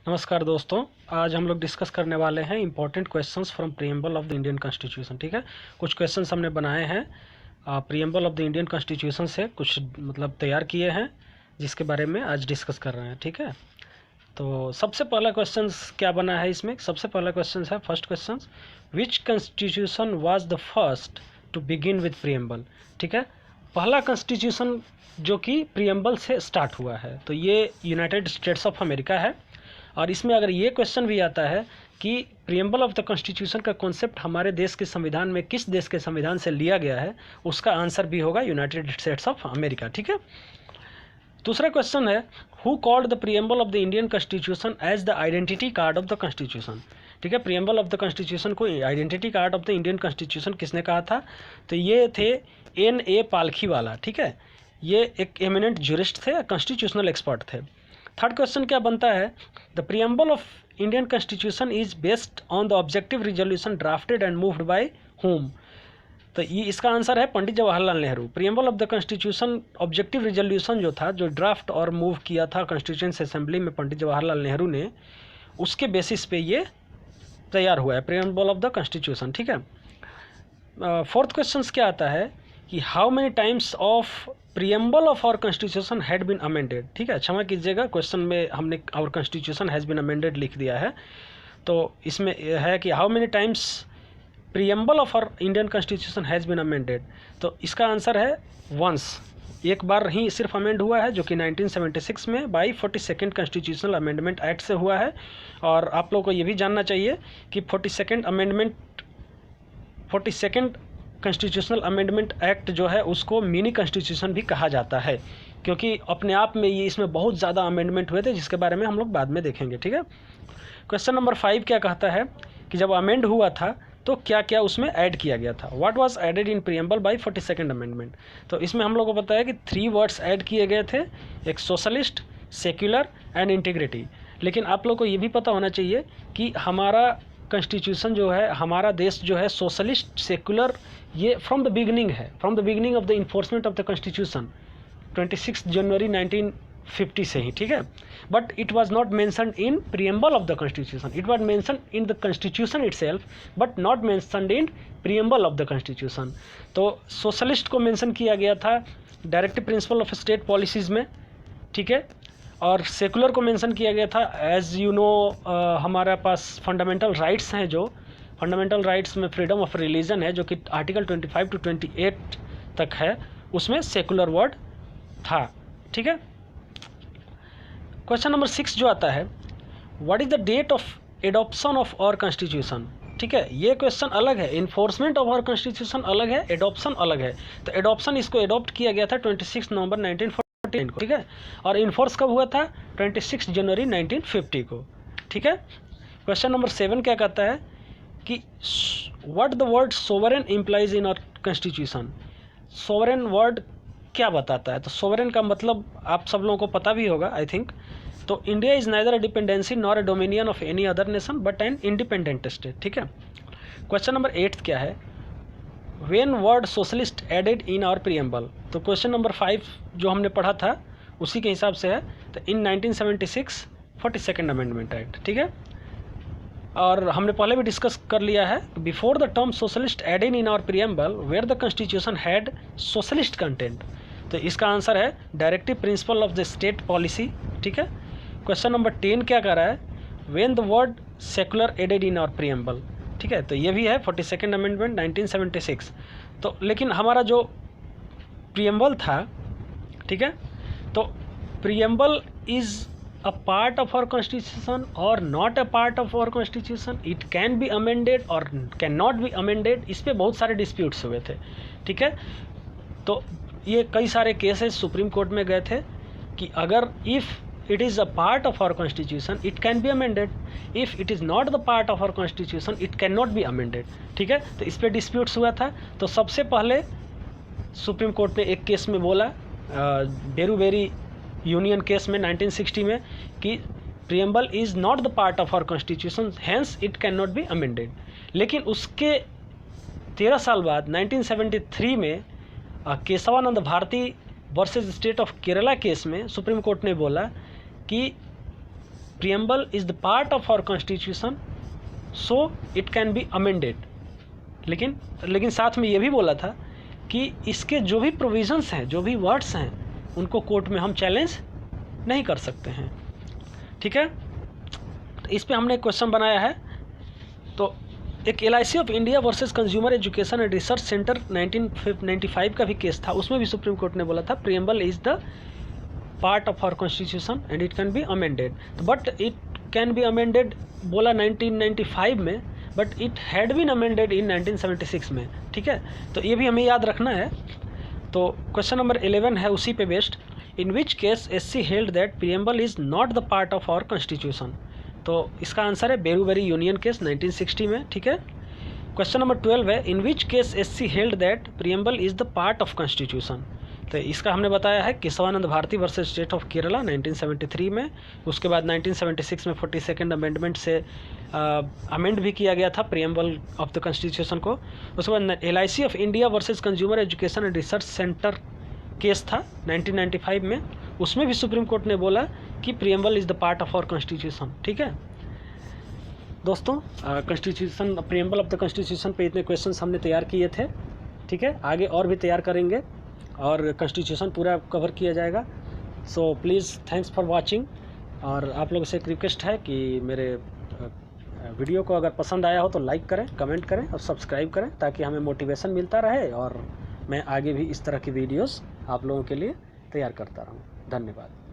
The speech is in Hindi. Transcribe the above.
नमस्कार दोस्तों। आज हम लोग डिस्कस करने वाले हैं important questions from preamble of the Indian constitution. ठीक है, कुछ क्वेश्चंस हमने बनाए हैं preamble of the Indian constitution से, कुछ मतलब तैयार किए हैं, जिसके बारे में आज डिस्कस कर रहे हैं। ठीक है, तो सबसे पहला क्वेश्चन क्या बना है इसमें? सबसे पहला क्वेश्चन है, first question, which constitution was the first to begin with preamble. ठीक है, पहला कॉन्स्टिट्यूशन जो कि प्रीएम्बल से स्टार्ट हुआ है तो ये यूनाइटेड स्टेट्स ऑफ अमेरिका है। और इसमें अगर ये क्वेश्चन भी आता है कि प्रीएम्बल ऑफ द कॉन्स्टिट्यूशन का कॉन्सेप्ट हमारे देश के संविधान में किस देश के संविधान से लिया गया है, उसका आंसर भी होगा यूनाइटेड स्टेट्स ऑफ अमेरिका। ठीक है, दूसरा क्वेश्चन है, who called the preamble of the Indian constitution as the identity card of the constitution. ठीक है, प्रीएम्बल ऑफ द कॉन्स्टिट्यूशन को identity card of the Indian constitution किसने कहा था? तो ये थे N.A. पालखीवाला। ठीक है, ये एक एमिनेंट ज्यूरिस्ट थे, कॉन्स्टिट्यूशनल एक्सपर्ट थे। थर्ड क्वेश्चन क्या बनता है, the preamble of Indian constitution is based on the objective resolution drafted and moved by home. तो ये इसका आंसर है Pandit Jawaharlal Nehru. Preamble of the constitution objective resolution जो था, जो ड्राफ्ट और मूव किया था कॉन्स्टिट्यूशन असेंबली में पंडित जवाहरलाल नेहरू ने, उसके बेसिस पे ये तैयार हुआ है प्रीएम्बल ऑफ द कॉन्स्टिट्यूशन। ठीक है, फोर्थ क्वेश्चन क्या आता है कि how many times of preamble of our constitution had been amended. ठीक है, क्षमा कीजिएगा, क्वेश्चन में हमने our constitution has been amended लिख दिया है। तो इसमें है कि how many times preamble of our Indian constitution has been amended. तो इसका आंसर है वंस, एक बार ही सिर्फ अमेंड हुआ है, जो कि 1976 में by 42nd constitutional amendment act से हुआ है। और आप लोगों को ये भी जानना चाहिए कि 42nd कॉन्स्टिट्यूशनल अमेंडमेंट एक्ट जो है उसको मिनी कॉन्स्टिट्यूशन भी कहा जाता है, क्योंकि अपने आप में ये इसमें बहुत ज़्यादा अमेंडमेंट हुए थे, जिसके बारे में हम लोग बाद में देखेंगे। ठीक है, क्वेश्चन नंबर 5 क्या कहता है कि जब अमेंड हुआ था तो क्या क्या उसमें ऐड किया गया था। What was added in preamble by 42nd amendment. तो इसमें हम लोग को पता है कि 3 वर्ड्स ऐड किए गए थे, एक सोशलिस्ट, सेक्युलर एंड इंटीग्रिटी। लेकिन आप लोग को ये भी पता होना चाहिए कि हमारा कॉन्स्टिट्यूशन जो है, हमारा देश जो है सोशलिस्ट, सेक्युलर, ये फ्रॉम द बिगनिंग है, from the beginning of the enforcement of the constitution 26 जनवरी 1950 से ही। ठीक है, but it was not mentioned in preamble of the constitution, it was mentioned in the constitution itself but not mentioned in preamble of the constitution. तो सोशलिस्ट को मेंशन किया गया था directive principle of state policies में। ठीक है, और सेकुलर को मेंशन किया गया था, एज़ यू नो हमारे पास फंडामेंटल राइट्स हैं, जो फंडामेंटल राइट्स में फ्रीडम ऑफ रिलीजन है, जो कि आर्टिकल 25 to 28 तक है, उसमें सेकुलर वर्ड था। ठीक है, क्वेश्चन नंबर 6 जो आता है, what is the date of adoption of our constitution. ठीक है, ये क्वेश्चन अलग है, इन्फोर्समेंट ऑफ आवर कॉन्स्टिट्यूशन अलग है, एडॉप्शन अलग है। तो एडॉप्शन, इसको एडॉप्ट किया गया था 26 नवंबर 1949 को। ठीक है, और इन्फोर्स कब हुआ था? 26 जनवरी 1950 को। ठीक है, क्वेश्चन नंबर 7 क्या कहता है कि what the word sovereign implies in our constitution. Sovereign word क्या बताता है? तो सोवरेन का मतलब आप सब लोगों को पता भी होगा, आई थिंक। तो India is neither a dependency nor a dominion of any other nation but an independent state. ठीक है, क्वेश्चन नंबर 8 क्या है, when word socialist added in our preamble. तो क्वेश्चन नंबर 5 जो हमने पढ़ा था उसी के हिसाब से है, तो इन 1976 42nd अमेंडमेंट एक्ट। ठीक है, और हमने पहले भी डिस्कस कर लिया है, before the term socialist added in our preamble where the constitution had socialist content. तो इसका आंसर है directive principle of the state policy. ठीक है, क्वेश्चन नंबर 10 क्या कर रहा है, when the word secular added in our preamble. ठीक है, तो ये भी है 42nd अमेंडमेंट 1976। तो लेकिन हमारा जो प्रीएम्बल था, ठीक है, तो preamble is a part of our constitution or not a part of our constitution, it can be amended or cannot be amended, इस पे बहुत सारे डिस्प्यूट्स हुए थे। ठीक है, तो ये कई सारे केसेस सुप्रीम कोर्ट में गए थे कि अगर if it is a part of our constitution it can be amended, if it is not the part of our constitution it can not be amended. ठीक है, तो इस पर डिस्प्यूट्स हुआ था। तो सबसे पहले सुप्रीम कोर्ट ने एक केस में बोला, बेरूबेरी यूनियन केस में 1960 में, कि preamble is not the part of our constitution hence it can not be amended. लेकिन उसके 13 साल बाद 1973 में Kesavananda Bharati versus state of Kerala case में सुप्रीम कोर्ट ने बोला कि preamble is the part of our constitution, so it can be amended. लेकिन साथ में ये भी बोला था कि इसके जो भी प्रोविजंस हैं, जो भी वर्ड्स हैं, उनको कोर्ट में हम चैलेंज नहीं कर सकते हैं। ठीक है, तो इस पे हमने एक क्वेश्चन बनाया है। तो एक LIC of India versus consumer education and research centre 1995 का भी केस था, उसमें भी सुप्रीम कोर्ट ने बोला था preamble is the part of our constitution and it can be amended. But it can be amended बोला 1995 में, but it had been amended in 1976 में। ठीक है, तो ये भी हमें याद रखना है। तो क्वेश्चन नंबर 11 है उसी पे based, in which case SC held that preamble is not the part of our constitution. तो इसका आंसर है बेरूबेरी यूनियन केस 1960 में। ठीक है, क्वेश्चन नंबर 12 है, in which case SC held that preamble is the part of constitution. तो इसका हमने बताया है Keshavananda Bharati versus state of Kerala 1973 में। उसके बाद 1976 में 42nd अमेंडमेंट से अमेंड भी किया गया था प्रीएम्बल ऑफ द कॉन्स्टिट्यूशन को। उसके बाद LIC of India versus consumer education and research centre case था 1995 में, उसमें भी सुप्रीम कोर्ट ने बोला कि preamble is the part of our constitution. ठीक है दोस्तों, constitution preamble of the constitution पे इतने क्वेश्चंस हमने तैयार किए थे। ठीक है, आगे और भी तैयार करेंगे और कॉन्स्टिट्यूशन पूरा कवर किया जाएगा। So please thanks for watching. और आप लोगों से एक रिक्वेस्ट है कि मेरे वीडियो को अगर पसंद आया हो तो लाइक करें, कमेंट करें और सब्सक्राइब करें, ताकि हमें मोटिवेशन मिलता रहे और मैं आगे भी इस तरह की वीडियोस आप लोगों के लिए तैयार करता रहूं। धन्यवाद।